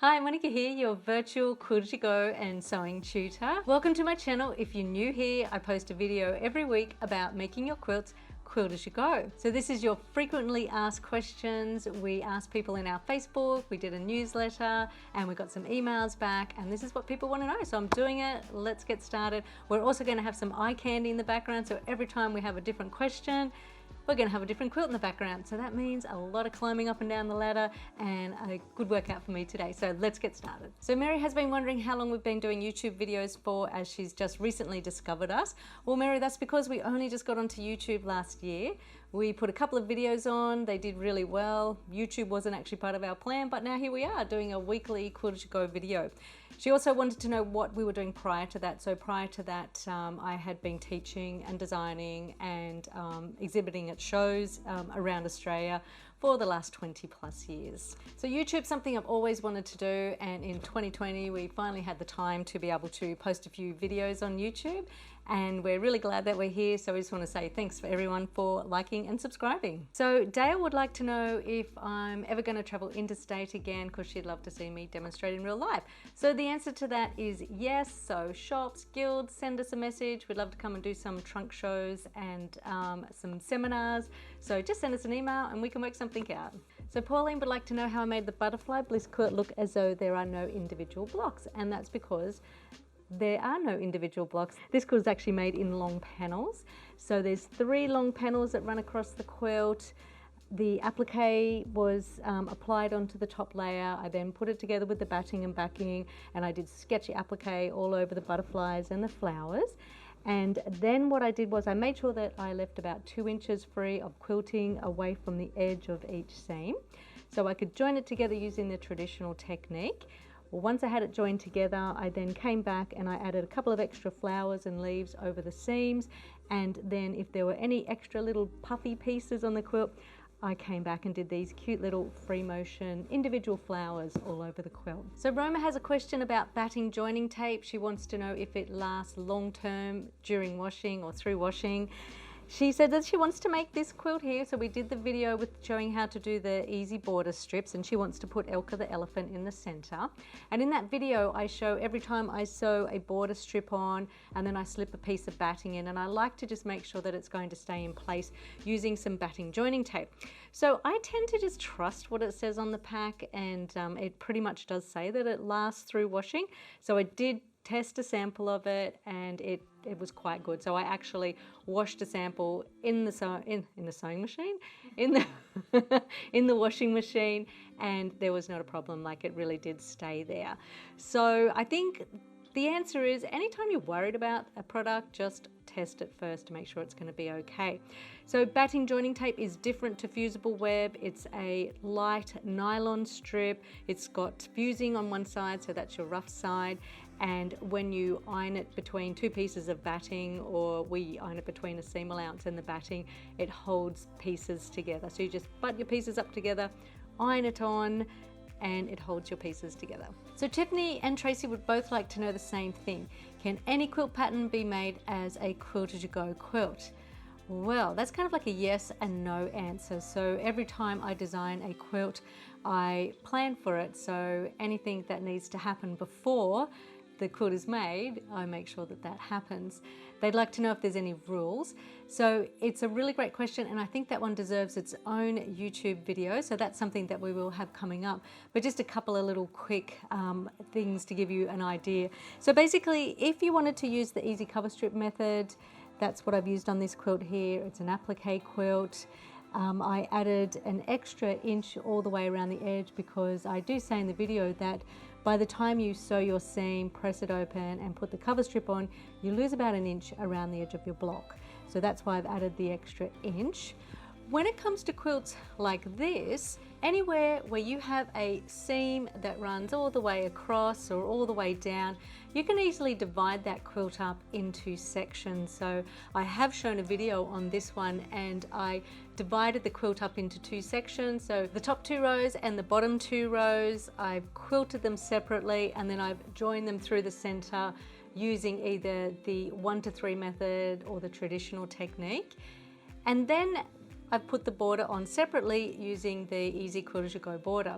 Hi, Monica here, your virtual Quilt-as-you-go and sewing tutor. Welcome to my channel. If you're new here, I post a video every week about making your quilts quilt as you go. So this is your frequently asked questions. We asked people in our Facebook, we did a newsletter, and we got some emails back, and this is what people want to know. So I'm doing it. Let's get started. We're also going to have some eye candy in the background, so every time we have a different question, we're going to have a different quilt in the background. So that means a lot of climbing up and down the ladder and a good workout for me today. So let's get started. So Mary has been wondering how long we've been doing YouTube videos for, as she's just recently discovered us. Well, Mary, that's because we only just got onto YouTube last year. We put a couple of videos on, they did really well. YouTube wasn't actually part of our plan, but now here we are doing a weekly Quilt as you go video. She also wanted to know what we were doing prior to that. So prior to that, I had been teaching and designing and exhibiting at shows around Australia for the last 20 plus years. So YouTube's something I've always wanted to do, and in 2020 we finally had the time to be able to post a few videos on YouTube, and we're really glad that we're here. So we just want to say thanks for everyone for liking and subscribing. So Dale would like to know if I'm ever going to travel interstate again, because she'd love to see me demonstrate in real life. So the answer to that is yes. So shops, guilds, send us a message. We'd love to come and do some trunk shows and some seminars. So just send us an email and we can work something out. So Pauline would like to know how I made the Butterfly Bliss Quilt look as though there are no individual blocks, and that's because there are no individual blocks. This quilt is actually made in long panels. So there's 3 long panels that run across the quilt. The applique was applied onto the top layer. I then put it together with the batting and backing, and I did sketchy applique all over the butterflies and the flowers. And then what I did was I made sure that I left about 2 inches free of quilting away from the edge of each seam, so I could join it together using the traditional technique. Well, once I had it joined together, I then came back and I added a couple of extra flowers and leaves over the seams, and then if there were any extra little puffy pieces on the quilt, I came back and did these cute little free motion individual flowers all over the quilt. So Roma has a question about batting joining tape. She wants to know if it lasts long term during washing or through washing. She said that she wants to make this quilt here, so we did the video with showing how to do the easy border strips, and she wants to put Elka the elephant in the center. And in that video I show every time I sew a border strip on, and then I slip a piece of batting in, and I like to just make sure that it's going to stay in place using some batting joining tape. So I tend to just trust what it says on the pack, and it pretty much does say that it lasts through washing. So I did test a sample of it, and it was quite good. So I actually washed a sample in the sewing machine, in the in the washing machine, and there was not a problem. Like, it really did stay there. So I think the answer is, anytime you're worried about a product, just test it first to make sure it's going to be okay. So batting joining tape is different to fusible web. It's a light nylon strip. It's got fusing on one side, so that's your rough side. And when you iron it between 2 pieces of batting, or we iron it between a seam allowance and the batting, it holds pieces together. So you just butt your pieces up together, iron it on, and it holds your pieces together. So Tiffany and Tracy would both like to know the same thing. Can any quilt pattern be made as a quilt as you go quilt? Well, that's kind of like a yes and no answer. So every time I design a quilt, I plan for it. So anything that needs to happen before the quilt is made, I make sure that that happens. They'd like to know if there's any rules. So it's a really great question, and I think that one deserves its own YouTube video. So that's something that we will have coming up. But just a couple of little quick things to give you an idea. So basically, if you wanted to use the easy cover strip method, that's what I've used on this quilt here. It's an applique quilt. I added an extra inch all the way around the edge, because I do say in the video that by the time you sew your seam, press it open and put the cover strip on, you lose about an inch around the edge of your block. So that's why I've added the extra inch. When it comes to quilts like this, anywhere where you have a seam that runs all the way across or all the way down, you can easily divide that quilt up into sections. So I have shown a video on this one, and I divided the quilt up into 2 sections. So the top 2 rows and the bottom 2 rows, I've quilted them separately, and then I've joined them through the center using either the 1 to 3 method or the traditional technique. And then I've put the border on separately using the Easy Quilt as you go border.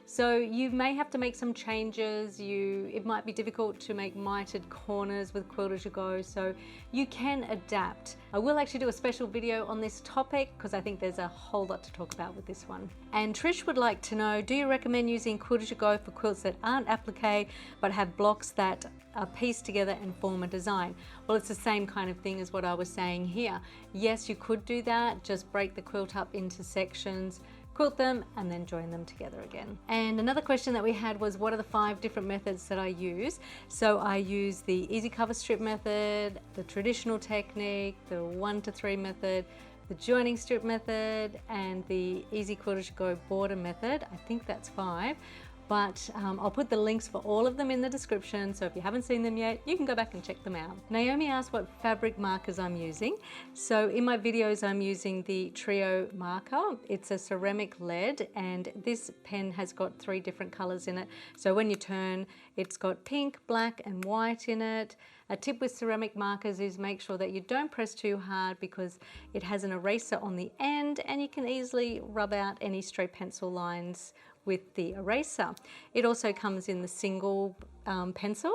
So you may have to make some changes. It might be difficult to make mitered corners with Quilt-as-you-go, so you can adapt. I will actually do a special video on this topic because I think there's a whole lot to talk about with this one. And Trish would like to know, do you recommend using Quilt-as-you-go for quilts that aren't applique but have blocks that are pieced together and form a design? Well, it's the same kind of thing as what I was saying here. Yes, you could do that, just break the quilt up into sections, quilt them, and then join them together again. And another question that we had was, what are the 5 different methods that I use? So I use the easy cover strip method, the traditional technique, the 1 to 3 method, the joining strip method, and the easy Quilt-as-you-go border method. I think that's 5. But I'll put the links for all of them in the description, so if you haven't seen them yet, you can go back and check them out. Naomi asked what fabric markers I'm using. So in my videos, I'm using the Trio marker. It's a ceramic lead, and this pen has got 3 different colors in it. So when you turn, it's got pink, black, and white in it. A tip with ceramic markers is make sure that you don't press too hard because it has an eraser on the end, and you can easily rub out any stray pencil lines with the eraser. It also comes in the single pencil,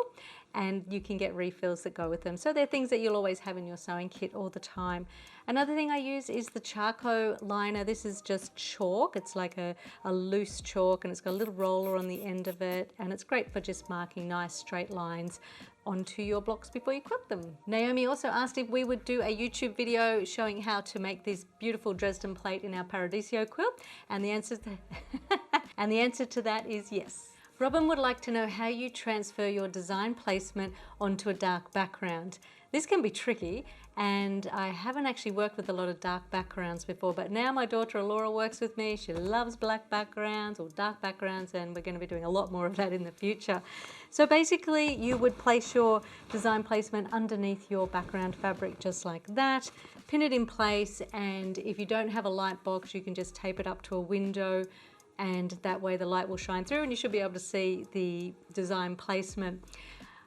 and you can get refills that go with them. So they're things that you'll always have in your sewing kit all the time. Another thing I use is the charcoal liner. This is just chalk. It's like a loose chalk, and it's got a little roller on the end of it, and it's great for just marking nice straight lines onto your blocks before you quilt them. Naomi also asked if we would do a YouTube video showing how to make this beautiful Dresden plate in our Paradiso quilt, and the answer to that is yes. Robin would like to know how you transfer your design placement onto a dark background. This can be tricky, and I haven't actually worked with a lot of dark backgrounds before, but now my daughter Laura works with me. She loves black backgrounds or dark backgrounds, and we're going to be doing a lot more of that in the future. So basically, you would place your design placement underneath your background fabric just like that, pin it in place, and if you don't have a light box, you can just tape it up to a window, and that way the light will shine through and you should be able to see the design placement.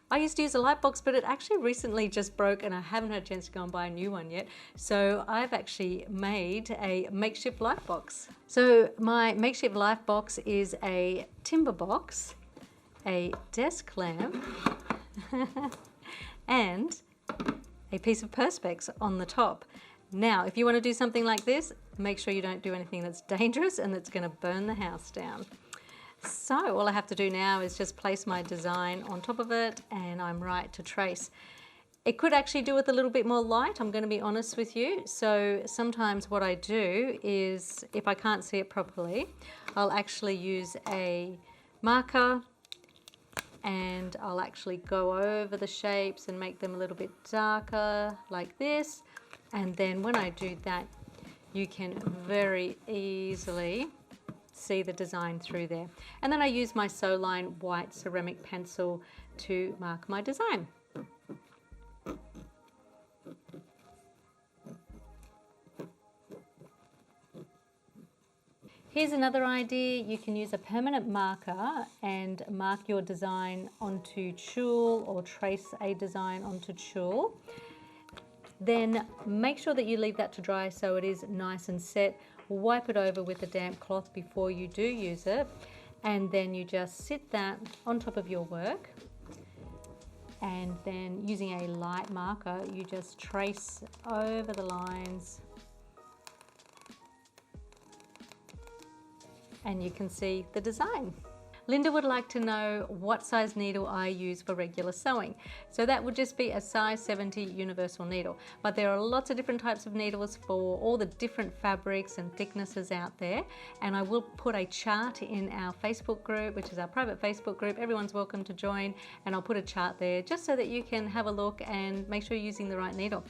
I used to use a light box, but it actually recently just broke and I haven't had a chance to go and buy a new one yet. So I've actually made a makeshift light box. So my makeshift light box is a timber box, a desk lamp, and a piece of perspex on the top. Now, if you want to do something like this, make sure you don't do anything that's dangerous and that's going to burn the house down. So all I have to do now is just place my design on top of it, and I'm right to trace. It could actually do with a little bit more light, I'm going to be honest with you. So sometimes what I do is, if I can't see it properly, I'll actually use a marker and I'll actually go over the shapes and make them a little bit darker like this. And then when I do that, you can very easily see the design through there. And then I use my Sewline white ceramic pencil to mark my design. Here's another idea. You can use a permanent marker and mark your design onto tulle or trace a design onto tulle. Then make sure that you leave that to dry so it is nice and set. Wipe it over with a damp cloth before you do use it, and then you just sit that on top of your work, and then using a light marker you just trace over the lines, and you can see the design. Linda would like to know what size needle I use for regular sewing. So that would just be a size 70 universal needle. But there are lots of different types of needles for all the different fabrics and thicknesses out there. And I will put a chart in our Facebook group, which is our private Facebook group. Everyone's welcome to join, and I'll put a chart there just so that you can have a look and make sure you're using the right needle.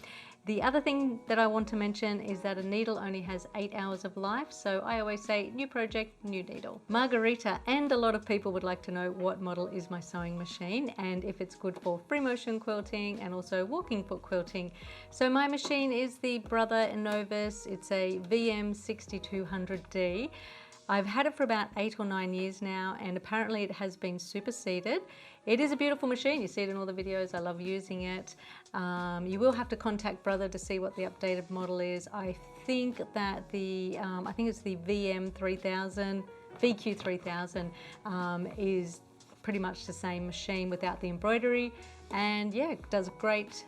The other thing that I want to mention is that a needle only has 8 hours of life, so I always say new project, new needle. Margarita and a lot of people would like to know what model is my sewing machine and if it's good for free motion quilting and also walking foot quilting. So my machine is the Brother Novus. It's a VM 6200D. I've had it for about 8 or 9 years now, and apparently it has been superseded. It is a beautiful machine. You see it in all the videos. I love using it. You will have to contact Brother to see what the updated model is. I think that I think it's the VM 3000 VQ3000 is pretty much the same machine without the embroidery, and yeah, it does great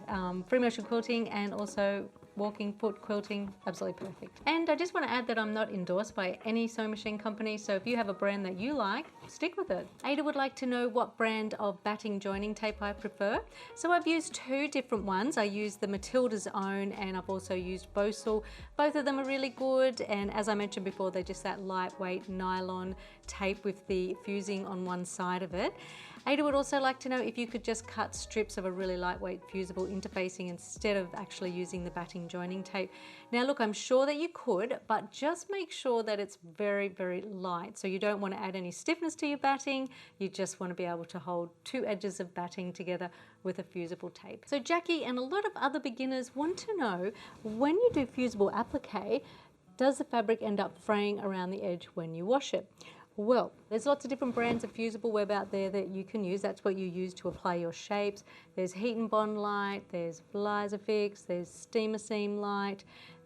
free motion quilting and also walking foot quilting, absolutely perfect. And I just want to add that I'm not endorsed by any sewing machine company, so if you have a brand that you like, stick with it. Ada would like to know what brand of batting joining tape I prefer. So I've used two different ones. I used the Matilda's Own and I've also used Bosal. Both of them are really good, and as I mentioned before, they're just that lightweight nylon tape with the fusing on one side of it. Ada would also like to know if you could just cut strips of a really lightweight fusible interfacing instead of actually using the batting joining tape. Now look, I'm sure that you could, but just make sure that it's very, very light. So you don't want to add any stiffness to your batting, you just want to be able to hold two edges of batting together with a fusible tape. So Jackie and a lot of other beginners want to know, when you do fusible applique, does the fabric end up fraying around the edge when you wash it? Well, there's lots of different brands of fusible web out there that you can use. That's what you use to apply your shapes. There's Heat and Bond Light, there's Fix, there's Steamer Seam Light,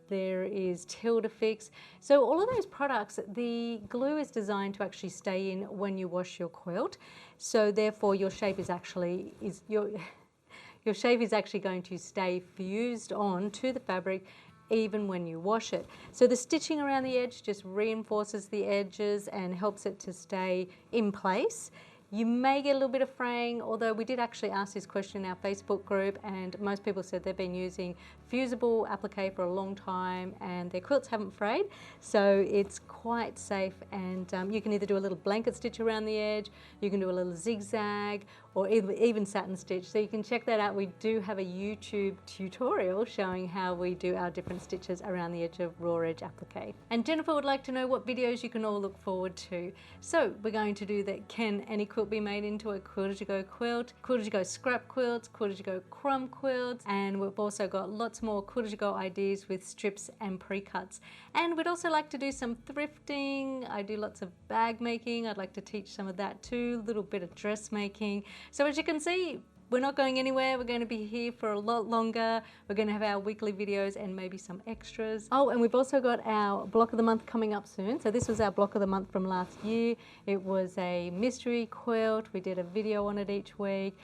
there is Tilda Fix. So all of those products, the glue is designed to actually stay in when you wash your quilt. So therefore your shape is actually, your shape is actually going to stay fused on to the fabric even when you wash it. So the stitching around the edge just reinforces the edges and helps it to stay in place. You may get a little bit of fraying, although we did actually ask this question in our Facebook group and most people said they've been using fusible applique for a long time and their quilts haven't frayed. So it's quite safe, and you can either do a little blanket stitch around the edge, you can do a little zigzag, or even satin stitch. So you can check that out. We do have a YouTube tutorial showing how we do our different stitches around the edge of raw edge applique. And Jennifer would like to know what videos you can all look forward to. So we're going to do that, can any quilt be made into a Quilt-as-you-go quilt, Quilt-as-you-go scrap quilts, Quilt-as-you-go crumb quilts, and we've also got lots more Quilt-as-you-go ideas with strips and pre-cuts. And we'd also like to do some thrifting. I do lots of bag making. I'd like to teach some of that too, a little bit of dressmaking. So as you can see, we're not going anywhere. We're going to be here for a lot longer. We're going to have our weekly videos and maybe some extras. Oh, and we've also got our block of the month coming up soon. So this was our block of the month from last year. It was a mystery quilt. We did a video on it each week.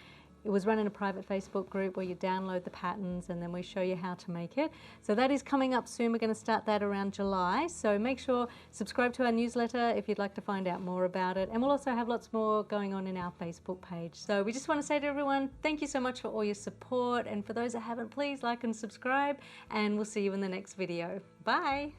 It was run in a private Facebook group where you download the patterns and then we show you how to make it. So that is coming up soon. We're going to start that around July. So make sure, subscribe to our newsletter if you'd like to find out more about it. And we'll also have lots more going on in our Facebook page. So we just want to say to everyone, thank you so much for all your support. And for those that haven't, please like and subscribe. And we'll see you in the next video. Bye.